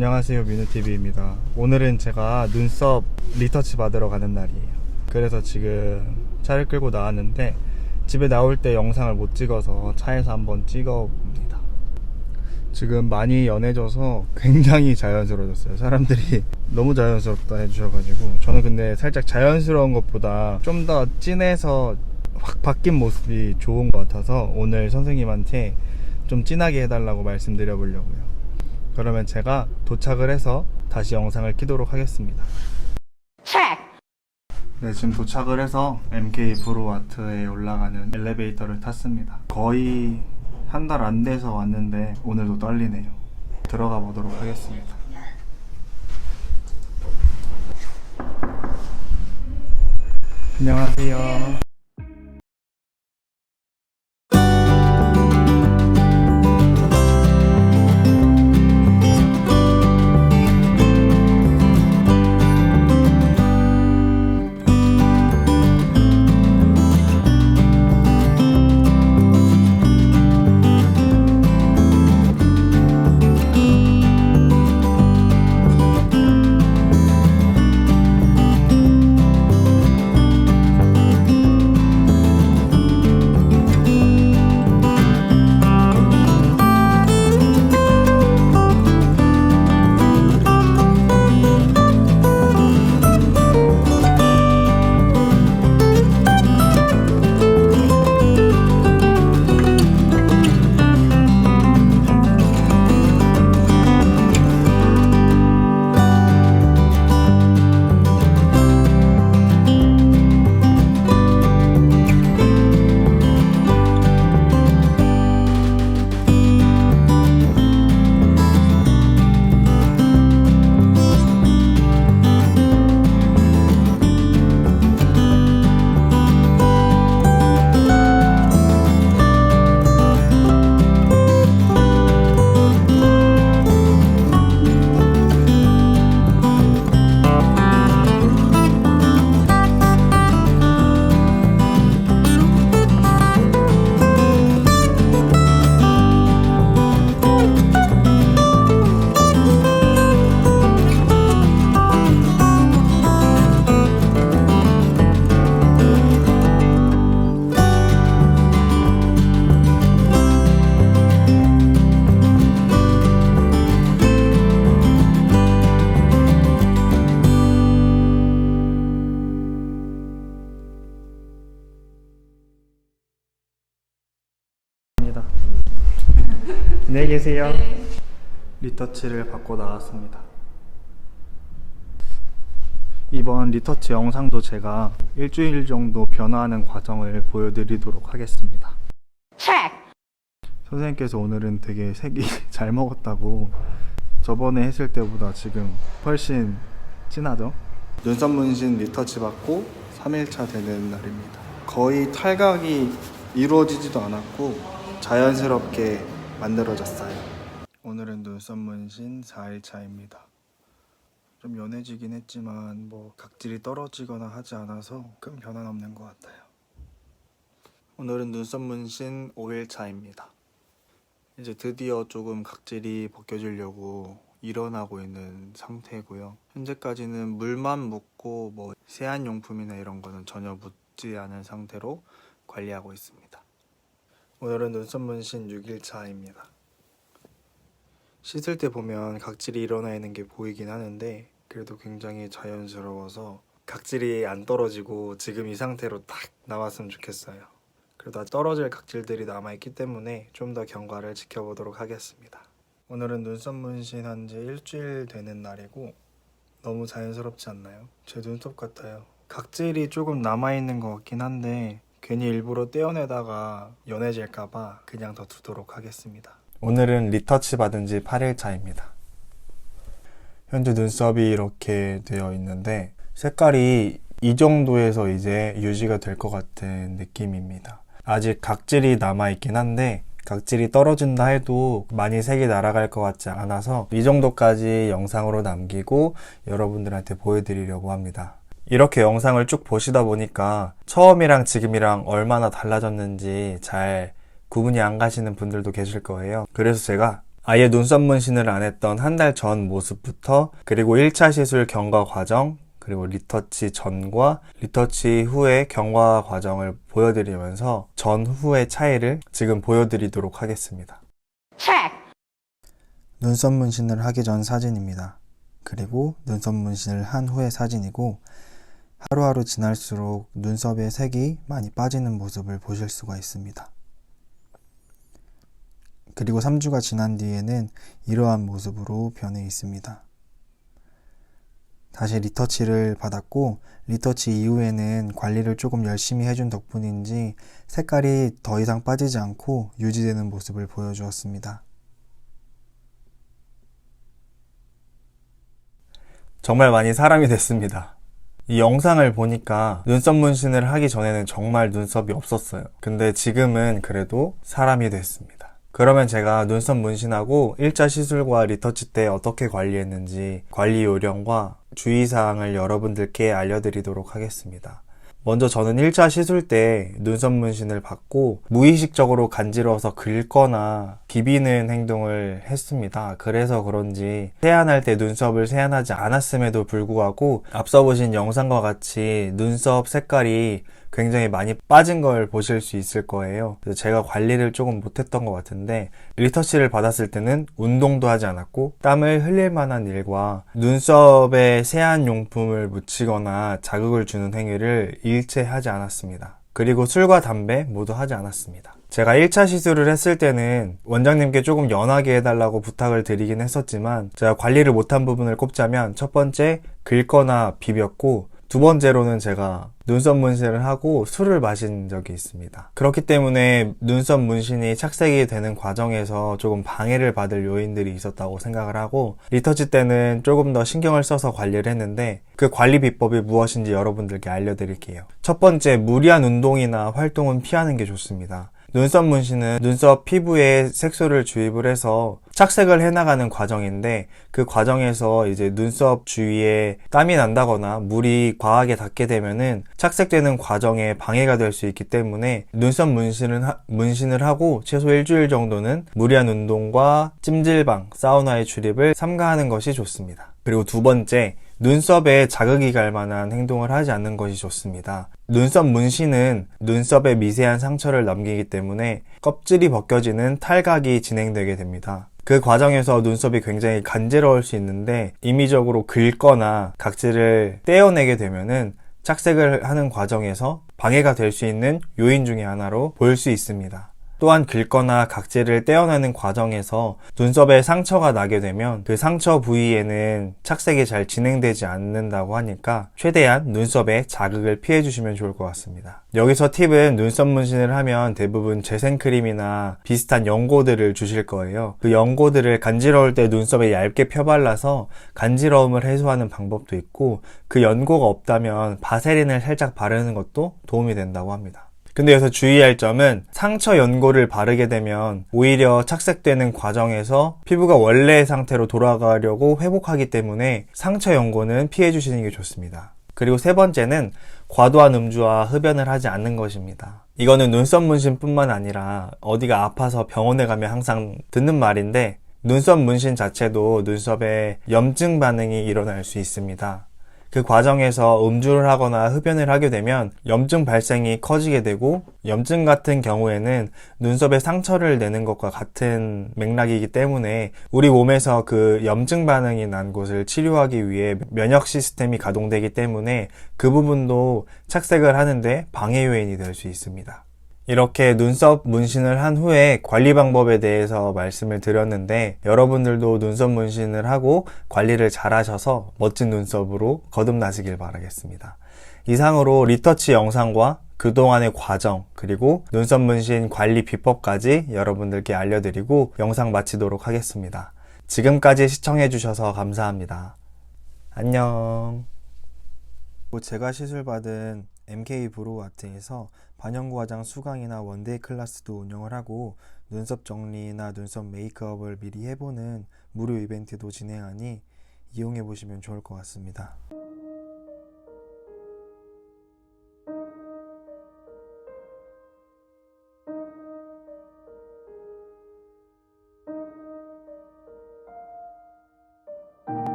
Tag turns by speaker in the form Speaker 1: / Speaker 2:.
Speaker 1: 안녕하세요, 민우TV입니다. 오늘은 제가 눈썹 리터치 받으러 가는 날이에요. 그래서 지금 차를 끌고 나왔는데 집에 나올 때 영상을 못 찍어서 차에서 한번 찍어봅니다. 지금 많이 연해져서 굉장히 자연스러워졌어요. 사람들이 너무 자연스럽다 해주셔가지고, 저는 근데 살짝 자연스러운 것보다 좀 더 진해서 확 바뀐 모습이 좋은 것 같아서 오늘 선생님한테 좀 진하게 해달라고 말씀드려 보려고요. 그러면 제가 도착을 해서 다시 영상을 켜도록 하겠습니다. 네, 지금 도착을 해서 MK 브로아트에 올라가는 엘리베이터를 탔습니다. 거의 한 달 안 돼서 왔는데 오늘도 떨리네요. 들어가 보도록 하겠습니다. 안녕하세요. 안녕히 계세요. 리터치를 받고 나왔습니다. 이번 리터치 영상도 제가 일주일 정도 변화하는 과정을 보여드리도록 하겠습니다. 선생님께서 오늘은 되게 색이 잘 먹었다고, 저번에 했을 때보다 지금 훨씬 진하죠? 눈썹 문신 리터치 받고 3일차 되는 날입니다. 거의 탈각이 이루어지지도 않았고 자연스럽게 만들어졌어요. 오늘은 눈썹 문신 4일차입니다. 좀 연해지긴 했지만 각질이 떨어지거나 하지 않아서 큰 변화는 없는 것 같아요. 오늘은 눈썹 문신 5일차입니다. 이제 드디어 조금 각질이 벗겨지려고 일어나고 있는 상태고요. 현재까지는 물만 묻고 세안용품이나 이런 거는 전혀 묻지 않은 상태로 관리하고 있습니다. 오늘은 눈썹 문신 6일차입니다. 씻을 때 보면 각질이 일어나 있는 게 보이긴 하는데 그래도 굉장히 자연스러워서 각질이 안 떨어지고 지금 이 상태로 딱 나왔으면 좋겠어요. 그러다 떨어질 각질들이 남아있기 때문에 좀 더 경과를 지켜보도록 하겠습니다. 오늘은 눈썹 문신 한 지 일주일 되는 날이고 너무 자연스럽지 않나요? 제 눈썹 같아요. 각질이 조금 남아있는 것 같긴 한데 괜히 일부러 떼어내다가 연해질까봐 그냥 더 두도록 하겠습니다. 오늘은 리터치 받은 지 8일차입니다. 현재 눈썹이 이렇게 되어 있는데 색깔이 이 정도에서 이제 유지가 될 것 같은 느낌입니다. 아직 각질이 남아있긴 한데 각질이 떨어진다 해도 많이 색이 날아갈 것 같지 않아서 이 정도까지 영상으로 남기고 여러분들한테 보여드리려고 합니다. 이렇게 영상을 쭉 보시다 보니까 처음이랑 지금이랑 얼마나 달라졌는지 잘 구분이 안 가시는 분들도 계실 거예요. 그래서 제가 아예 눈썹 문신을 안 했던 한 달 전 모습부터, 그리고 1차 시술 경과 과정, 그리고 리터치 전과 리터치 후의 경과 과정을 보여드리면서 전후의 차이를 지금 보여드리도록 하겠습니다. 눈썹 문신을 하기 전 사진입니다. 그리고 눈썹 문신을 한 후의 사진이고, 하루하루 지날수록 눈썹의 색이 많이 빠지는 모습을 보실 수가 있습니다. 그리고 3주가 지난 뒤에는 이러한 모습으로 변해 있습니다. 다시 리터치를 받았고, 리터치 이후에는 관리를 조금 열심히 해준 덕분인지 색깔이 더 이상 빠지지 않고 유지되는 모습을 보여주었습니다. 정말 많이 사람이 됐습니다. 이 영상을 보니까 눈썹 문신을 하기 전에는 정말 눈썹이 없었어요. 근데 지금은 그래도 사람이 됐습니다. 그러면 제가 눈썹 문신하고 1차 시술과 리터치 때 어떻게 관리했는지 관리 요령과 주의사항을 여러분들께 알려드리도록 하겠습니다. 먼저 저는 1차 시술 때 눈썹 문신을 받고 무의식적으로 간지러워서 긁거나 비비는 행동을 했습니다. 그래서 그런지 세안할 때 눈썹을 세안하지 않았음에도 불구하고 앞서 보신 영상과 같이 눈썹 색깔이 굉장히 많이 빠진 걸 보실 수 있을 거예요. 그래서 제가 관리를 조금 못했던 것 같은데, 리터치를 받았을 때는 운동도 하지 않았고 땀을 흘릴 만한 일과 눈썹에 세안 용품을 묻히거나 자극을 주는 행위를 일체 하지 않았습니다. 그리고 술과 담배 모두 하지 않았습니다. 제가 1차 시술을 했을 때는 원장님께 조금 연하게 해달라고 부탁을 드리긴 했었지만, 제가 관리를 못한 부분을 꼽자면 첫 번째, 긁거나 비볐고, 두 번째로는 제가 눈썹 문신을 하고 술을 마신 적이 있습니다. 그렇기 때문에 눈썹 문신이 착색이 되는 과정에서 조금 방해를 받을 요인들이 있었다고 생각을 하고, 리터치 때는 조금 더 신경을 써서 관리를 했는데, 그 관리 비법이 무엇인지 여러분들께 알려드릴게요. 첫 번째, 무리한 운동이나 활동은 피하는 게 좋습니다. 눈썹 문신은 눈썹 피부에 색소를 주입을 해서 착색을 해나가는 과정인데, 그 과정에서 이제 눈썹 주위에 땀이 난다거나 물이 과하게 닿게 되면은 착색되는 과정에 방해가 될 수 있기 때문에 눈썹 문신을 하고 최소 일주일 정도는 무리한 운동과 찜질방, 사우나의 출입을 삼가하는 것이 좋습니다. 그리고 두 번째, 눈썹에 자극이 갈 만한 행동을 하지 않는 것이 좋습니다. 눈썹 문신은 눈썹에 미세한 상처를 남기기 때문에 껍질이 벗겨지는 탈각이 진행되게 됩니다. 그 과정에서 눈썹이 굉장히 간지러울 수 있는데, 임의적으로 긁거나 각질을 떼어내게 되면은 착색을 하는 과정에서 방해가 될 수 있는 요인 중에 하나로 볼 수 있습니다. 또한 긁거나 각질을 떼어내는 과정에서 눈썹에 상처가 나게 되면 그 상처 부위에는 착색이 잘 진행되지 않는다고 하니까 최대한 눈썹에 자극을 피해 주시면 좋을 것 같습니다. 여기서 팁은, 눈썹 문신을 하면 대부분 재생크림이나 비슷한 연고들을 주실 거예요. 그 연고들을 간지러울 때 눈썹에 얇게 펴발라서 간지러움을 해소하는 방법도 있고, 그 연고가 없다면 바세린을 살짝 바르는 것도 도움이 된다고 합니다. 근데 여기서 주의할 점은, 상처 연고를 바르게 되면 오히려 착색되는 과정에서 피부가 원래의 상태로 돌아가려고 회복하기 때문에 상처 연고는 피해 주시는 게 좋습니다. 그리고 세 번째는 과도한 음주와 흡연을 하지 않는 것입니다. 이거는 눈썹 문신 뿐만 아니라 어디가 아파서 병원에 가면 항상 듣는 말인데, 눈썹 문신 자체도 눈썹에 염증 반응이 일어날 수 있습니다. 그 과정에서 음주를 하거나 흡연을 하게 되면 염증 발생이 커지게 되고, 염증 같은 경우에는 눈썹에 상처를 내는 것과 같은 맥락이기 때문에 우리 몸에서 그 염증 반응이 난 곳을 치료하기 위해 면역 시스템이 가동되기 때문에 그 부분도 착색을 하는데 방해 요인이 될 수 있습니다. 이렇게 눈썹 문신을 한 후에 관리 방법에 대해서 말씀을 드렸는데, 여러분들도 눈썹 문신을 하고 관리를 잘 하셔서 멋진 눈썹으로 거듭나시길 바라겠습니다. 이상으로 리터치 영상과 그동안의 과정, 그리고 눈썹 문신 관리 비법까지 여러분들께 알려드리고 영상 마치도록 하겠습니다. 지금까지 시청해주셔서 감사합니다. 안녕. 제가 시술받은 MK 브로우 아트에서 반영구 화장 수강이나 원데이 클래스도 운영을 하고, 눈썹 정리나 눈썹 메이크업을 미리 해보는 무료 이벤트도 진행하니 이용해 보시면 좋을 것 같습니다.